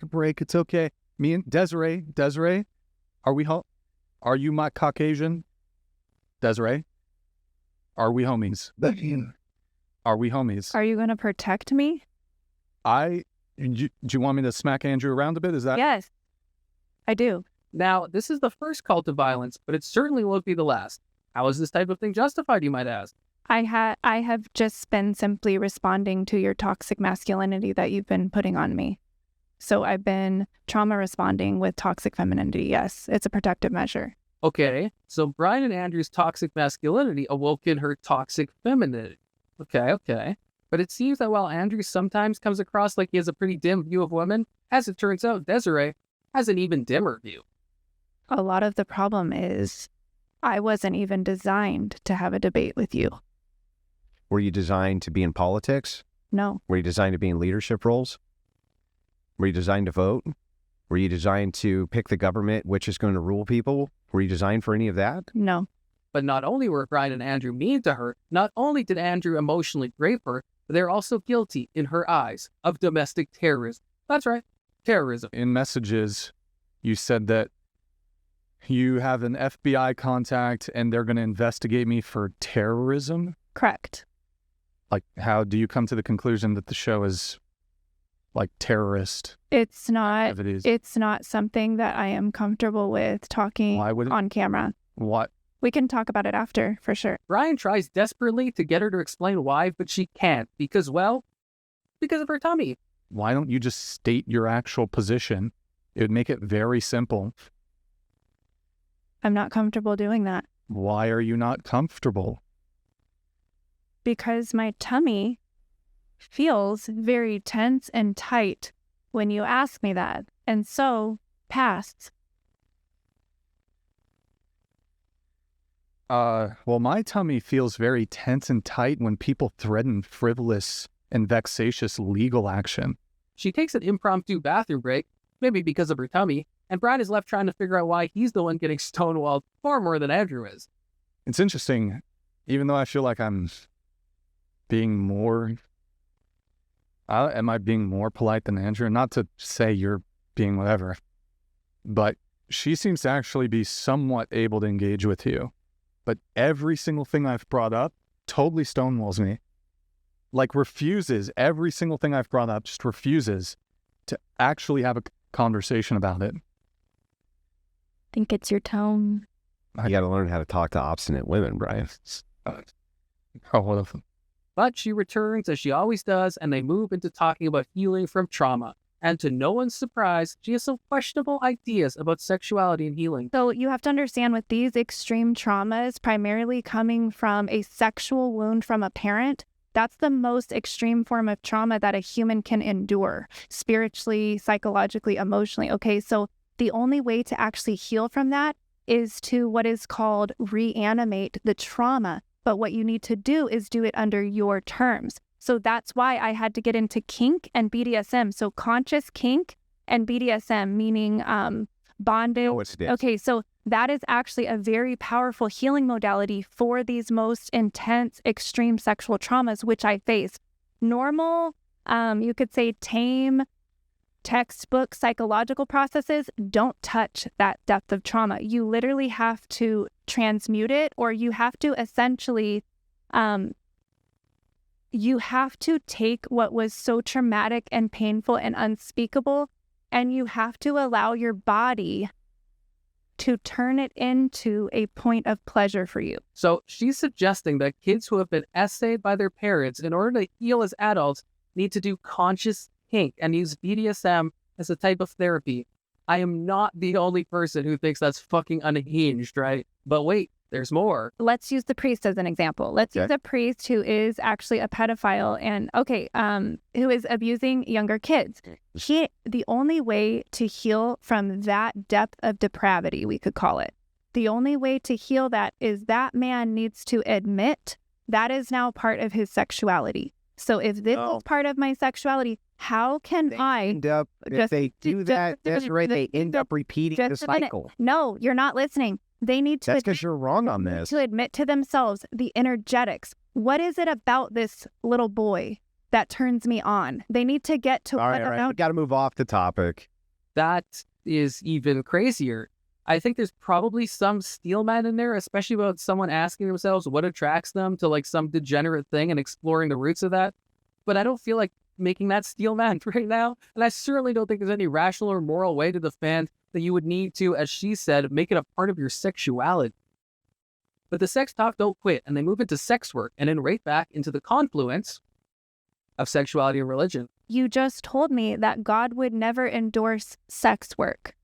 a break. It's okay. Me and Desiree, are you my Caucasian? Desiree? Are we homies? Are we homies? Are you going to protect me? Do you want me to smack Andrew around a bit? Is that? Yes, I do. Now, this is the first call to violence, but it certainly won't be the last. How is this type of thing justified, you might ask? I have just been simply responding to your toxic masculinity that you've been putting on me. So I've been trauma responding with toxic femininity. Yes, it's a protective measure. Okay, so Brian and Andrew's toxic masculinity awoke in her toxic femininity. Okay. But it seems that while Andrew sometimes comes across like he has a pretty dim view of women, as it turns out, Desiree has an even dimmer view. A lot of the problem is I wasn't even designed to have a debate with you. Were you designed to be in politics? No. Were you designed to be in leadership roles? Were you designed to vote? Were you designed to pick the government which is going to rule people? Were you designed for any of that? No. But not only were Brian and Andrew mean to her, not only did Andrew emotionally rape her, but they're also guilty, in her eyes, of domestic terrorism. That's right, terrorism. In messages, you said that you have an FBI contact and they're going to investigate me for terrorism? Correct. How do you come to the conclusion that the show is terrorist? It's not. Activities? It's not something that I am comfortable with talking on camera. What? We can talk about it after, for sure. Brian tries desperately to get her to explain why, but she can't because of her tummy. Why don't you just state your actual position? It would make it very simple. I'm not comfortable doing that. Why are you not comfortable? Because my tummy feels very tense and tight when you ask me that. And so, pass. Well, my tummy feels very tense and tight when people threaten frivolous and vexatious legal action. She takes an impromptu bathroom break, maybe because of her tummy, and Brian is left trying to figure out why he's the one getting stonewalled far more than Andrew is. It's interesting, even though I feel like I'm being more... am I being more polite than Andrew? Not to say you're being whatever, but she seems to actually be somewhat able to engage with you. But every single thing I've brought up totally stonewalls me. Refuses, every single thing I've brought up just refuses to actually have a conversation about it. Think it's your tone. You got to learn how to talk to obstinate women, Brian. But she returns as she always does, and they move into talking about healing from trauma. And to no one's surprise, she has some questionable ideas about sexuality and healing. So you have to understand with these extreme traumas, primarily coming from a sexual wound from a parent, that's the most extreme form of trauma that a human can endure, spiritually, psychologically, emotionally. Okay, so The only way to actually heal from that is to what is called reanimate the trauma. But what you need to do is do it under your terms. So that's why I had to get into kink and BDSM. So conscious kink and BDSM, meaning bondage. What's this? Okay, so that is actually a very powerful healing modality for these most intense, extreme sexual traumas, which I faced. Normal, you could say tame, textbook psychological processes don't touch that depth of trauma. You literally have to transmute it, or you have to essentially, you have to take what was so traumatic and painful and unspeakable, and you have to allow your body to turn it into a point of pleasure for you. So she's suggesting that kids who have been essayed by their parents in order to heal as adults need to do conscious kink and use BDSM as a type of therapy. I am not the only person who thinks that's fucking unhinged, right? But wait, there's more. Let's use the priest as an example. Let's use a priest who is actually a pedophile and, who is abusing younger kids. The only way to heal from that depth of depravity, we could call it, the only way to heal that is that man needs to admit that is now part of his sexuality. So if this is part of my sexuality, how can if they do that, Desiree, they end up repeating the cycle. No, you're not listening. They need to. That's because you're wrong on this. To admit to themselves the energetics. What is it about this little boy that turns me on? They need to get to. All right. We got to move off the topic. That is even crazier. I think there's probably some steel man in there, especially about someone asking themselves what attracts them to like some degenerate thing and exploring the roots of that. But I don't feel like making that steel man right now. And I certainly don't think there's any rational or moral way to defend that you would need to, as she said, make it a part of your sexuality. But the sex talk don't quit, and they move into sex work and then right back into the confluence of sexuality and religion. You just told me that God would never endorse sex work.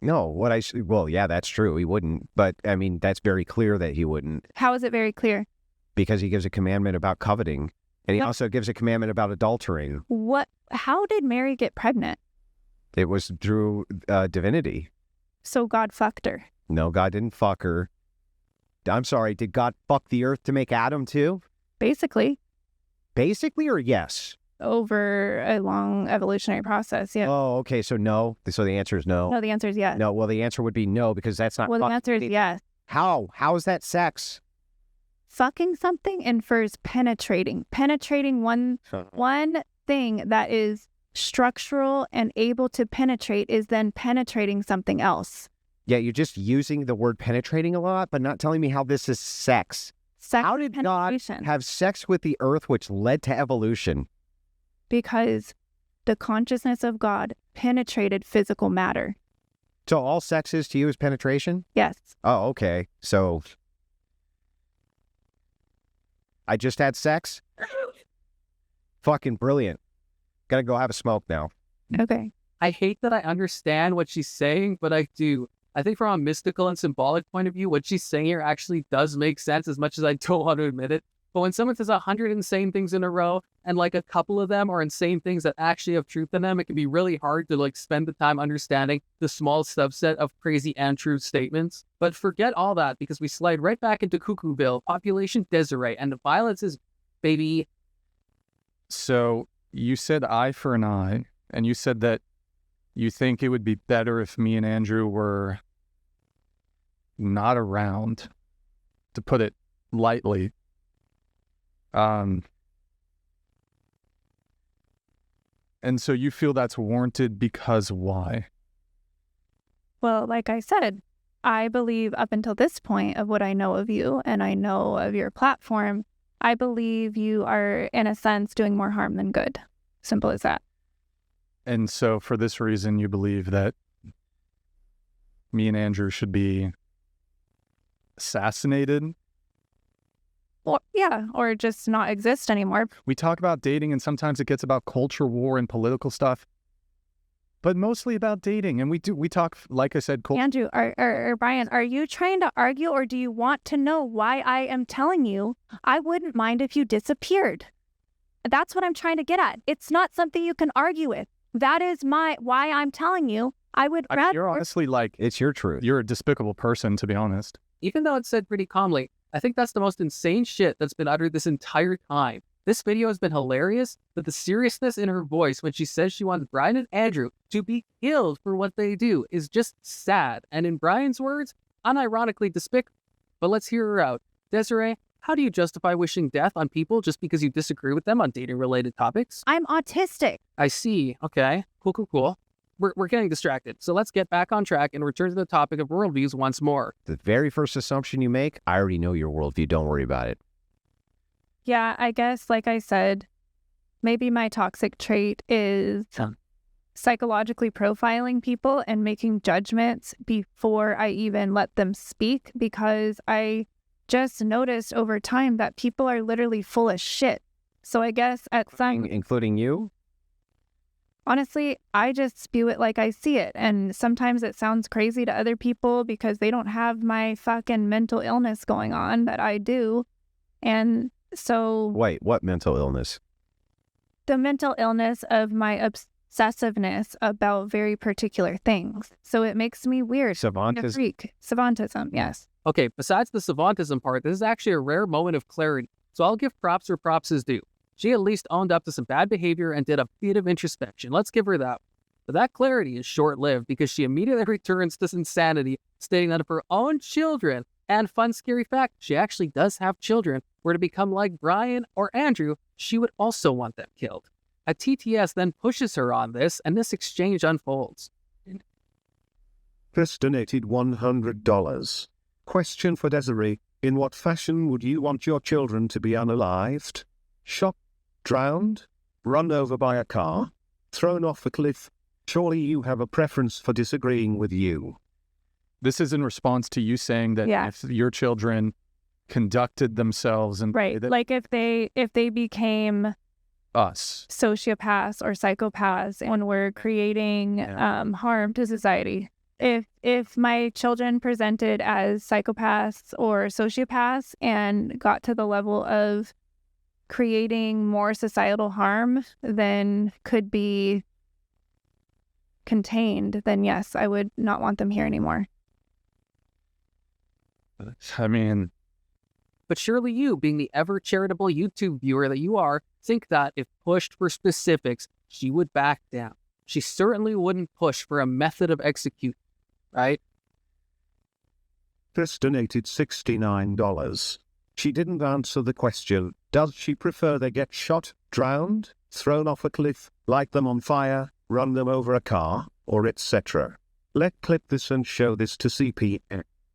No, well, yeah, that's true. He wouldn't. But I mean, that's very clear that he wouldn't. How is it very clear? Because he gives a commandment about coveting. And he also gives a commandment about adultering. How did Mary get pregnant? It was through divinity. So God fucked her. No, God didn't fuck her. I'm sorry, did God fuck the earth to make Adam too? Basically. Basically or yes? Over a long evolutionary process, yeah. Oh, okay, so no. So the answer is no. No, the answer is yes. No, well, the answer would be no, because that's not. Well, the answer is yes. How? How is that sex? Fucking something infers penetrating. Penetrating one thing that is structural and able to penetrate is then penetrating something else. Yeah, you're just using the word penetrating a lot, but not telling me how this is sex. How did God have sex with the earth, which led to evolution? Because the consciousness of God penetrated physical matter. So all sex is to you is penetration? Yes. Oh, okay. So I just had sex? Fucking brilliant. Gotta go have a smoke now. Okay. I hate that I understand what she's saying, but I do. I think from a mystical and symbolic point of view, what she's saying here actually does make sense, as much as I don't want to admit it. But when someone says 100 insane things in a row, and like a couple of them are insane things that actually have truth in them, it can be really hard to like spend the time understanding the small subset of crazy and true statements. But forget all that, because we slide right back into Cuckooville, population Desiree, and the violence is, baby. So you said eye for an eye, and you said that you think it would be better if me and Andrew were not around, to put it lightly. And so you feel that's warranted because why? Well, like I said, I believe up until this point of what I know of you and I know of your platform, I believe you are, in a sense, doing more harm than good. Simple as that. And so for this reason, you believe that me and Andrew should be assassinated? Or just not exist anymore. We talk about dating, and sometimes it gets about culture war and political stuff, but mostly about dating. And we talk, like I said, Andrew, or Brian, are you trying to argue, or do you want to know why I am telling you I wouldn't mind if you disappeared? That's what I'm trying to get at. It's not something you can argue with. That is why I'm telling you I would rather. You're honestly like, It's your truth. you're a despicable person, to be honest. Even though it's said pretty calmly, I think that's the most insane shit that's been uttered this entire time. This video has been hilarious, but the seriousness in her voice when she says she wants Brian and Andrew to be killed for what they do is just sad, and in Brian's words, unironically despicable. But let's hear her out. Desiree, how do you justify wishing death on people just because you disagree with them on dating-related topics? I'm autistic. I see. Okay. Cool. We're getting distracted, so let's get back on track and return to the topic of worldviews once more. The very first assumption you make, I already know your worldview. Don't worry about it. Yeah, I guess, like I said, maybe my toxic trait is psychologically profiling people and making judgments before I even let them speak, because I just noticed over time that people are literally full of shit. So I guess at some... Including you? Honestly, I just spew it like I see it. And sometimes it sounds crazy to other people because they don't have my fucking mental illness going on that I do. And so... Wait, what mental illness? The mental illness of my obsessiveness about very particular things. So it makes me weird. A Savantism? freak. Savantism, yes. Okay, besides the savantism part, this is actually a rare moment of clarity, so I'll give props where props is due. She at least owned up to some bad behavior and did a bit of introspection. Let's give her that. But that clarity is short-lived because she immediately returns to insanity, stating that if her own children, and fun scary fact, she actually does have children, were to become like Brian or Andrew, she would also want them killed. A TTS then pushes her on this, and this exchange unfolds. Chris donated $100. Question for Desiree. In what fashion would you want your children to be unalived? Shot, drowned, run over by a car, thrown off a cliff? Surely you have a preference for disagreeing with you. This is in response to you saying that Yeah. if your children conducted themselves in Right. that Like if they became us. sociopaths or psychopaths when we're creating harm to society. If my children presented as psychopaths or sociopaths and got to the level of creating more societal harm than could be contained, then yes, I would not want them here anymore. I mean, But surely you, being the ever-charitable YouTube viewer that you are, think that if pushed for specifics, she would back down. She certainly wouldn't push for a method of execution, right? Chris donated $69. She didn't answer the question. Does she prefer they get shot, drowned, thrown off a cliff, light them on fire, run them over a car, or etc.? Let's clip this and show this to CP.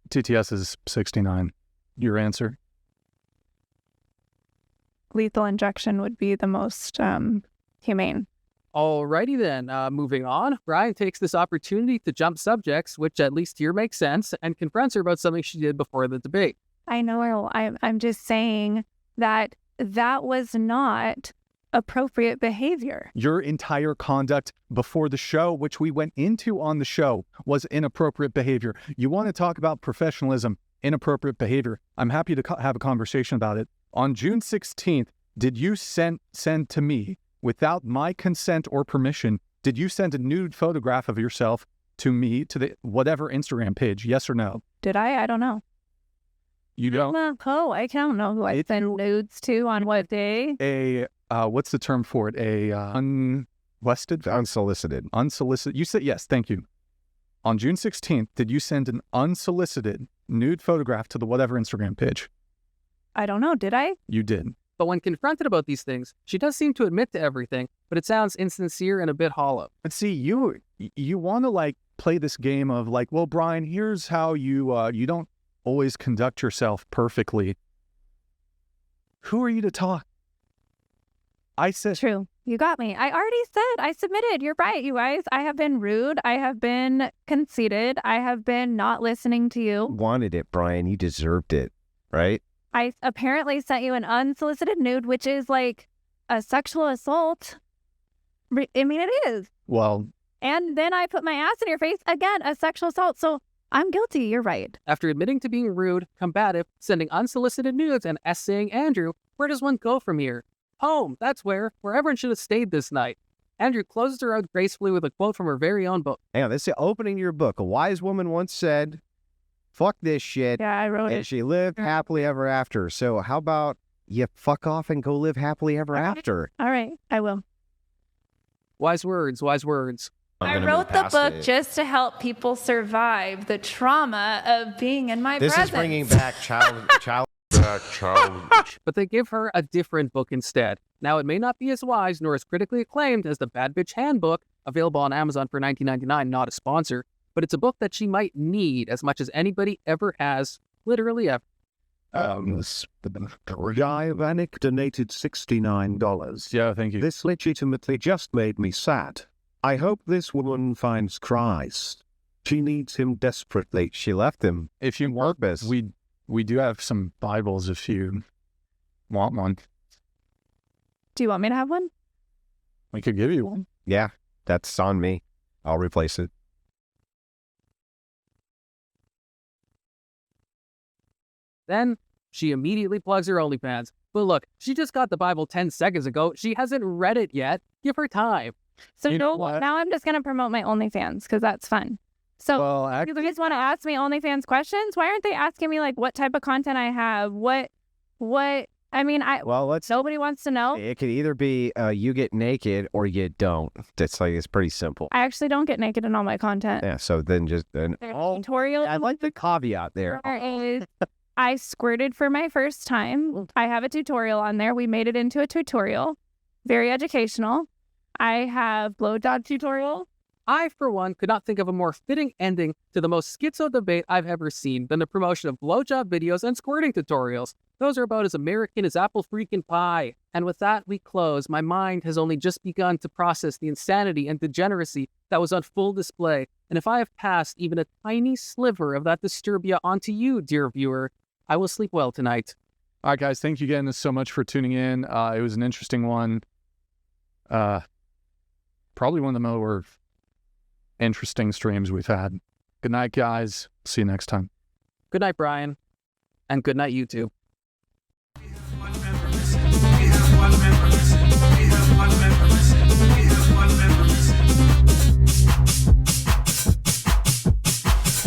TTS is 69. Your answer? Lethal injection would be the most humane. Alrighty then, moving on. Brian takes this opportunity to jump subjects, which at least here makes sense, and confronts her about something she did before the debate. I know. I'm just saying that was not appropriate behavior. Your entire conduct before the show, which we went into on the show, was inappropriate behavior. You want to talk about professionalism, inappropriate behavior. I'm happy to have a conversation about it. On June 16th, did you send to me, without my consent or permission, did you send a nude photograph of yourself to me, to the whatever Instagram page? Yes or no? Did I? I don't know. You don't? I don't know who I send nudes to on what day. What's the term for it? Unsolicited. Unsolicited. You said yes, thank you. On June 16th, did you send an unsolicited nude photograph to the whatever Instagram page? I don't know. Did I? You did. But when confronted about these things, she does seem to admit to everything, but it sounds insincere and a bit hollow. But see, you want to play this game of well, Brian, here's how you don't always conduct yourself perfectly. Who are you to talk? I said... True. You got me. I already said I submitted. You're right, you guys. I have been rude. I have been conceited. I have been not listening to you. Wanted it, Brian. You deserved it, right? I apparently sent you an unsolicited nude, which is like a sexual assault. I mean, it is. Well... And then I put my ass in your face. Again, a sexual assault. So I'm guilty. You're right. After admitting to being rude, combative, sending unsolicited nudes, and essaying Andrew, where does one go from here? Home. That's where everyone should have stayed this night. Andrew closes her out gracefully with a quote from her very own book. Hang on, this is opening your book. A wise woman once said, fuck this shit. Yeah, I wrote And it. she lived happily ever after. So how about you fuck off and go live happily ever after? All right, I will. Wise words, wise words. I gonna wrote move the past book it. just to help people survive the trauma of being in my This presence. is bringing back child. But they give her a different book instead. Now, it may not be as wise nor as critically acclaimed as the Bad Bitch Handbook, available on Amazon for $19.99, not a sponsor, but it's a book that she might need as much as anybody ever has, literally ever. Divanik donated $69. Yeah, thank you. This legitimately just made me sad. I hope this woman finds Christ. She needs him desperately. She left him. If you want, Purpose. we do have some Bibles if you want one. Do you want me to have one? We could give you one. Yeah, that's on me. I'll replace it. Then she immediately plugs her OnlyFans. But look, she just got the Bible 10 seconds ago. She hasn't read it yet. Give her time. So You know what? now I'm just going to promote my OnlyFans because that's fun. So Well, you guys want to ask me OnlyFans questions? Why aren't they asking me like what type of content I have? I mean, Well, let's. nobody wants to know. It could either be you get naked or you don't. It's pretty simple. I actually don't get naked in all my content. Yeah. So then There's tutorials. I like the caveat there. There is, I squirted for my first time. I have a tutorial on there. We made it into a tutorial. Very educational. I have blowjob tutorial. I, for one, could not think of a more fitting ending to the most schizo debate I've ever seen than the promotion of blowjob videos and squirting tutorials. Those are about as American as apple freaking pie. And with that, we close. My mind has only just begun to process the insanity and degeneracy that was on full display. And if I have passed even a tiny sliver of that disturbia onto you, dear viewer, I will sleep well tonight. all right, guys, thank you again so much for tuning in. It was an interesting one. Probably one of the more interesting streams we've had. Good night, guys. See you next time. Good night, Brian. And good night, YouTube. We have one member missing.